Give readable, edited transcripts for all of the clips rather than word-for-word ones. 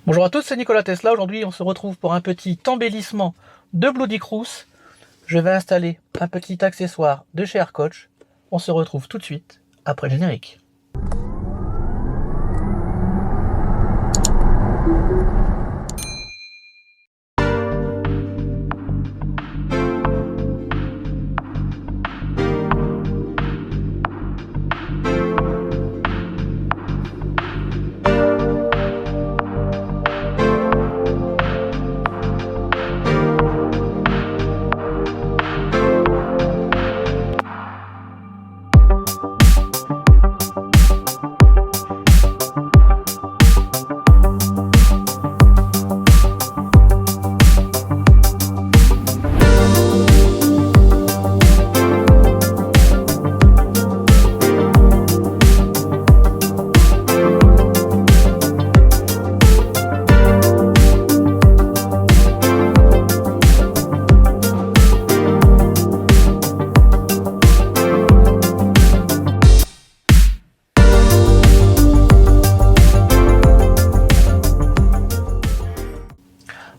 Bonjour à tous, c'est Nicolas Tesla. Aujourd'hui, on se retrouve pour un petit embellissement de Bloody Cruise. Je vais installer un petit accessoire de chez Aircoach. On se retrouve tout de suite après le générique.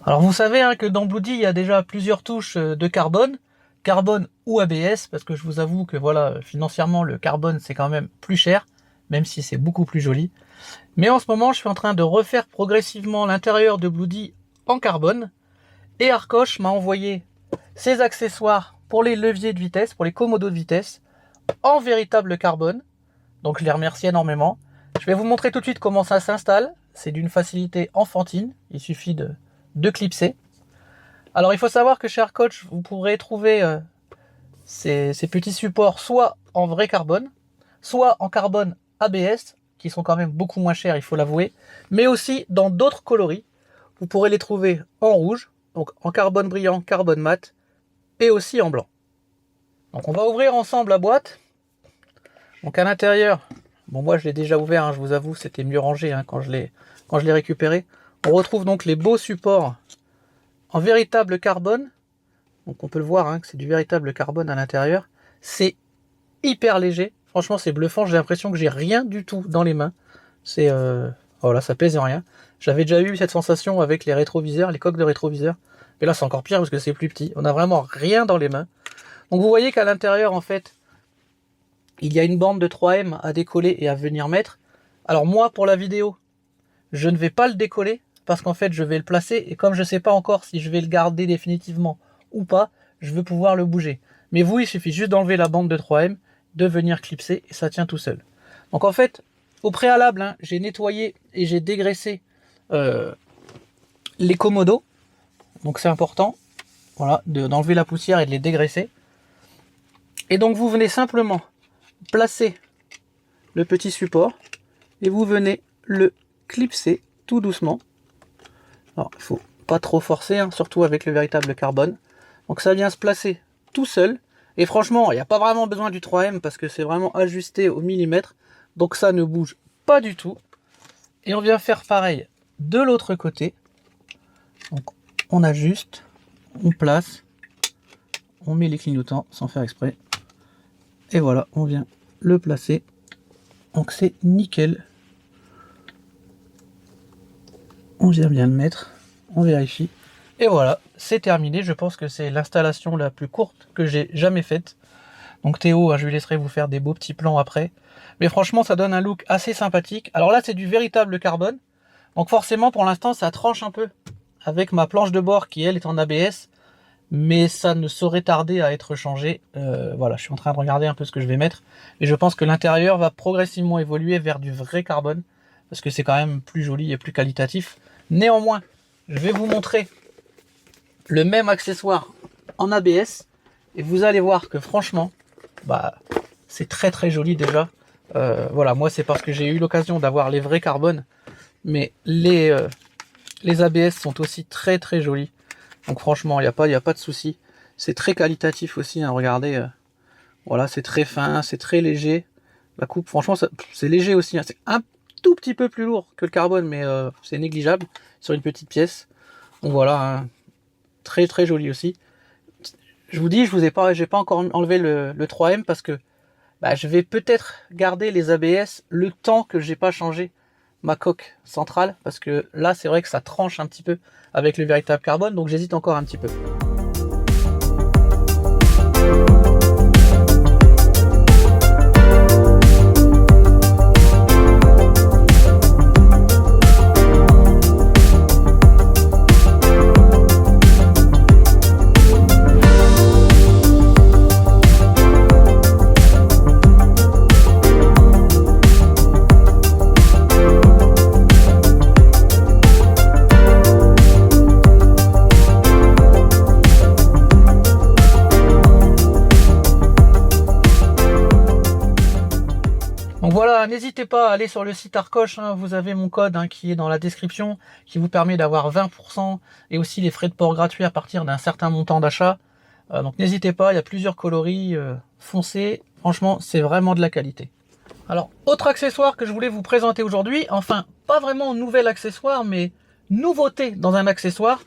Alors vous savez que dans Bloody, il y a déjà plusieurs touches de carbone ou ABS, parce que je vous avoue que voilà, financièrement, le carbone, c'est quand même plus cher, même si c'est beaucoup plus joli. Mais en ce moment, je suis en train de refaire progressivement l'intérieur de Bloody en carbone, et Aircoach m'a envoyé ses accessoires pour les leviers de vitesse, pour les commodos de vitesse, en véritable carbone. Donc je les remercie énormément. Je vais vous montrer tout de suite comment ça s'installe. C'est d'une facilité enfantine, il suffit de clipser. Alors il faut savoir que chez Aircoach, vous pourrez trouver ces petits supports soit en vrai carbone, soit en carbone ABS, qui sont quand même beaucoup moins chers, il faut l'avouer, mais aussi dans d'autres coloris. Vous pourrez les trouver en rouge, donc en carbone brillant, carbone mat, et aussi en blanc. Donc on va ouvrir ensemble la boîte. Donc à l'intérieur, bon moi je l'ai déjà ouvert, je vous avoue, c'était mieux rangé quand je l'ai récupéré. On retrouve donc les beaux supports en véritable carbone. Donc on peut le voir que c'est du véritable carbone à l'intérieur. C'est hyper léger. Franchement c'est bluffant. J'ai l'impression que j'ai rien du tout dans les mains. C'est voilà, ça pèse rien. J'avais déjà eu cette sensation avec les rétroviseurs, les coques de rétroviseurs. Mais là c'est encore pire parce que c'est plus petit. On a vraiment rien dans les mains. Donc vous voyez qu'à l'intérieur en fait, il y a une bande de 3M à décoller et à venir mettre. Alors moi pour la vidéo, je ne vais pas le décoller parce qu'en fait je vais le placer et comme je ne sais pas encore si je vais le garder définitivement ou pas, je veux pouvoir le bouger. Mais vous, il suffit juste d'enlever la bande de 3M, de venir clipser et ça tient tout seul. Donc en fait, au préalable, j'ai nettoyé et j'ai dégraissé les commodos. Donc c'est important, voilà, d'enlever la poussière et de les dégraisser. Et donc vous venez simplement placer le petit support et vous venez le clipser tout doucement. Alors il faut pas trop forcer, surtout avec le véritable carbone. Donc ça vient se placer tout seul. Et franchement, il n'y a pas vraiment besoin du 3M parce que c'est vraiment ajusté au millimètre. Donc ça ne bouge pas du tout. Et on vient faire pareil de l'autre côté. Donc on ajuste, on place, on met les clignotants sans faire exprès. Et voilà, on vient le placer. Donc c'est nickel. On vient bien le mettre, on vérifie. Et voilà, c'est terminé. Je pense que c'est l'installation la plus courte que j'ai jamais faite. Donc Théo, je lui laisserai vous faire des beaux petits plans après. Mais franchement, ça donne un look assez sympathique. Alors là, c'est du véritable carbone. Donc forcément, pour l'instant, ça tranche un peu avec ma planche de bord qui, elle, est en ABS. Mais ça ne saurait tarder à être changé. Voilà, je suis en train de regarder un peu ce que je vais mettre. Et je pense que l'intérieur va progressivement évoluer vers du vrai carbone. Parce que c'est quand même plus joli et plus qualitatif. Néanmoins, je vais vous montrer le même accessoire en ABS. Et vous allez voir que franchement, c'est très très joli déjà. Voilà, moi c'est parce que j'ai eu l'occasion d'avoir les vrais carbones. Mais les ABS sont aussi très très jolis. Donc franchement, il n'y a pas de souci. C'est très qualitatif aussi, regardez. Voilà, c'est très fin, c'est très léger. La coupe, franchement, c'est léger aussi. C'est un tout petit peu plus lourd que le carbone, mais c'est négligeable sur une petite pièce. Donc voilà, très très joli aussi. Je vous dis, j'ai pas encore enlevé le 3M parce que je vais peut-être garder les ABS le temps que j'ai pas changé ma coque centrale, parce que là c'est vrai que ça tranche un petit peu avec le véritable carbone, donc j'hésite encore un petit peu. Donc voilà, n'hésitez pas à aller sur le site Arcoche, hein, vous avez mon code qui est dans la description, qui vous permet d'avoir 20% et aussi les frais de port gratuits à partir d'un certain montant d'achat. Donc n'hésitez pas, il y a plusieurs coloris, foncez, franchement c'est vraiment de la qualité. Alors, autre accessoire que je voulais vous présenter aujourd'hui, enfin pas vraiment nouvel accessoire, mais nouveauté dans un accessoire.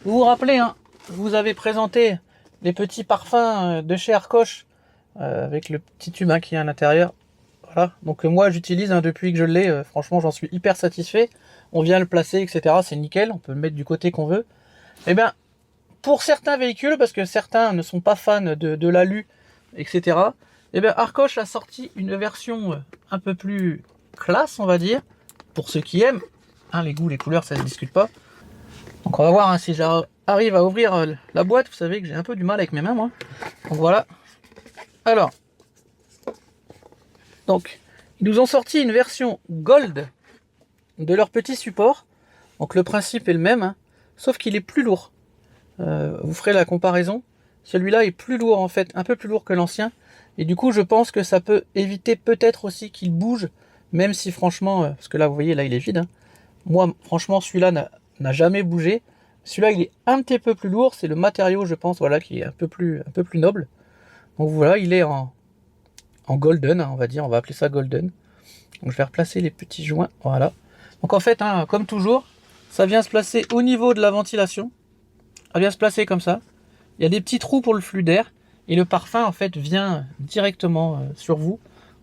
Vous vous rappelez, hein, je vous avais présenté les petits parfums de chez Arcoche, avec le petit tube qui est à l'intérieur. Voilà, donc moi j'utilise depuis que je l'ai, franchement j'en suis hyper satisfait. On vient le placer, etc. C'est nickel, on peut le mettre du côté qu'on veut. Et bien, pour certains véhicules, parce que certains ne sont pas fans de l'alu, etc. Et bien Arcoche a sorti une version un peu plus classe, on va dire, pour ceux qui aiment. Hein, les goûts, les couleurs, ça ne se discute pas. Donc on va voir si j'arrive à ouvrir la boîte. Vous savez que j'ai un peu du mal avec mes mains, moi. Donc voilà. Alors. Donc, ils nous ont sorti une version Gold de leur petit support. Donc le principe est le même, hein, sauf qu'il est plus lourd. Vous ferez la comparaison. Celui-là est plus lourd en fait, un peu plus lourd que l'ancien. Et du coup, je pense que ça peut éviter peut-être aussi qu'il bouge, même si franchement, parce que là, vous voyez, là, il est vide. Hein. Moi, franchement, celui-là n'a jamais bougé. Celui-là, il est un petit peu plus lourd. C'est le matériau, je pense, voilà, qui est un peu plus noble. Donc voilà, il est en golden, hein, on va dire, on va appeler ça golden. Donc je vais replacer les petits joints, voilà. Donc en fait, hein, comme toujours, ça vient se placer au niveau de la ventilation. Ça vient se placer comme ça. Il y a des petits trous pour le flux d'air. Et le parfum, en fait, vient directement sur vous.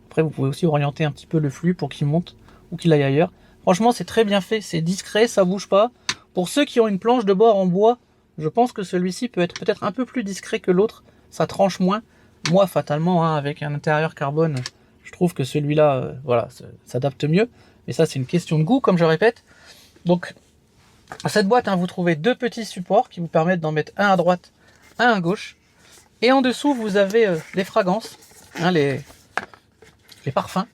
Après, vous pouvez aussi orienter un petit peu le flux pour qu'il monte ou qu'il aille ailleurs. Franchement, c'est très bien fait, c'est discret, ça bouge pas. Pour ceux qui ont une planche de bord en bois, je pense que celui-ci peut être peut-être un peu plus discret que l'autre. Ça tranche moins. Moi, fatalement, hein, avec un intérieur carbone, je trouve que celui-là, voilà, s'adapte mieux. Mais ça, c'est une question de goût, comme je répète. Donc, à cette boîte, hein, vous trouvez deux petits supports qui vous permettent d'en mettre un à droite, un à gauche. Et en dessous, vous avez les fragrances, hein, les parfums.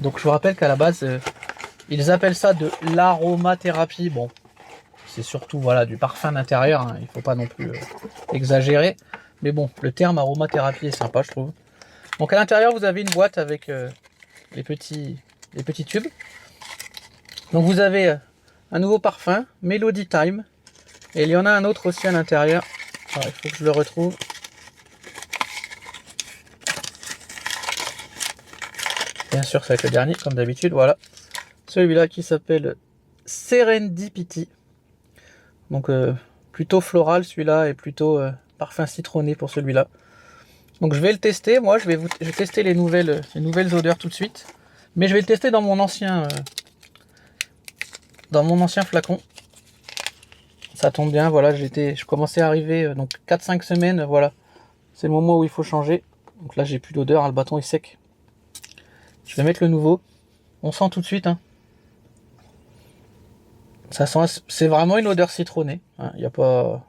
Donc, je vous rappelle qu'à la base, ils appellent ça de l'aromathérapie. Bon, c'est surtout voilà du parfum d'intérieur. Hein, il ne faut pas non plus exagérer. Mais bon, le terme aromathérapie est sympa, je trouve. Donc à l'intérieur, vous avez une boîte avec les petits tubes. Donc vous avez un nouveau parfum, Melody Time. Et il y en a un autre aussi à l'intérieur. Alors, il faut que je le retrouve. Bien sûr, ça va être le dernier, comme d'habitude. Voilà. Celui-là qui s'appelle Serendipity. Donc plutôt floral celui-là et plutôt parfum citronné pour celui-là. Donc je vais le tester, moi je vais tester les nouvelles odeurs tout de suite. Mais je vais le tester dans mon ancien flacon. Ça tombe bien, voilà, je commençais à arriver, donc 4-5 semaines, voilà. C'est le moment où il faut changer. Donc là j'ai plus d'odeur, hein, le bâton est sec. Je vais mettre le nouveau. On sent tout de suite, hein. Ça sent, c'est vraiment une odeur citronnée. Il n'y a pas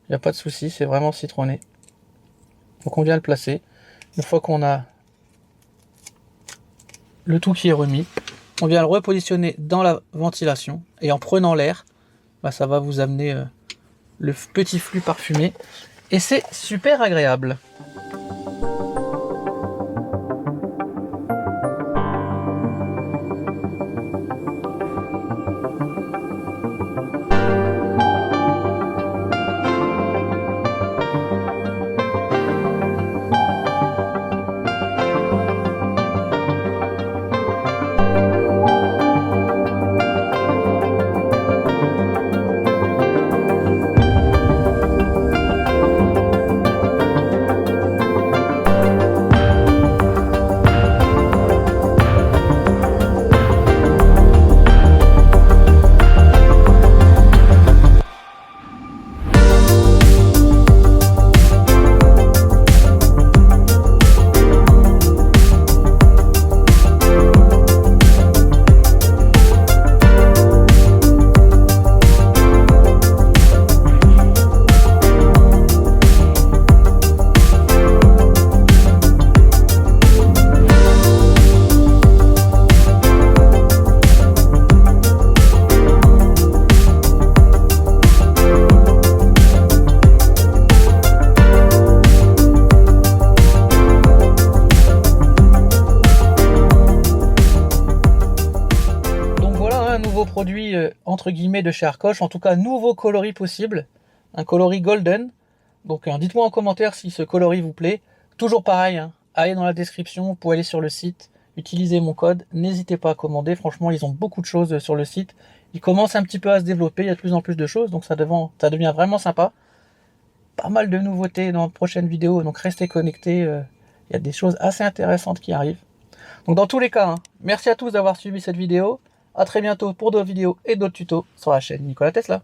de souci, c'est vraiment citronné. Donc on vient le placer. Une fois qu'on a le tout qui est remis, on vient le repositionner dans la ventilation. Et en prenant l'air, bah, ça va vous amener le petit flux parfumé. Et c'est super agréable. produit entre guillemets de chez Arcoche, en tout cas nouveau coloris possible, un coloris golden. Donc dites-moi en commentaire si ce coloris vous plaît. Toujours pareil, hein, allez dans la description, vous pouvez aller sur le site, utiliser mon code, n'hésitez pas à commander, franchement ils ont beaucoup de choses sur le site. Ils commencent un petit peu à se développer, il y a de plus en plus de choses, donc ça devient vraiment sympa. Pas mal de nouveautés dans de prochaines vidéos, donc restez connectés, il y a des choses assez intéressantes qui arrivent. Donc dans tous les cas, hein, merci à tous d'avoir suivi cette vidéo. À très bientôt pour d'autres vidéos et d'autres tutos sur la chaîne Nikola Tesla.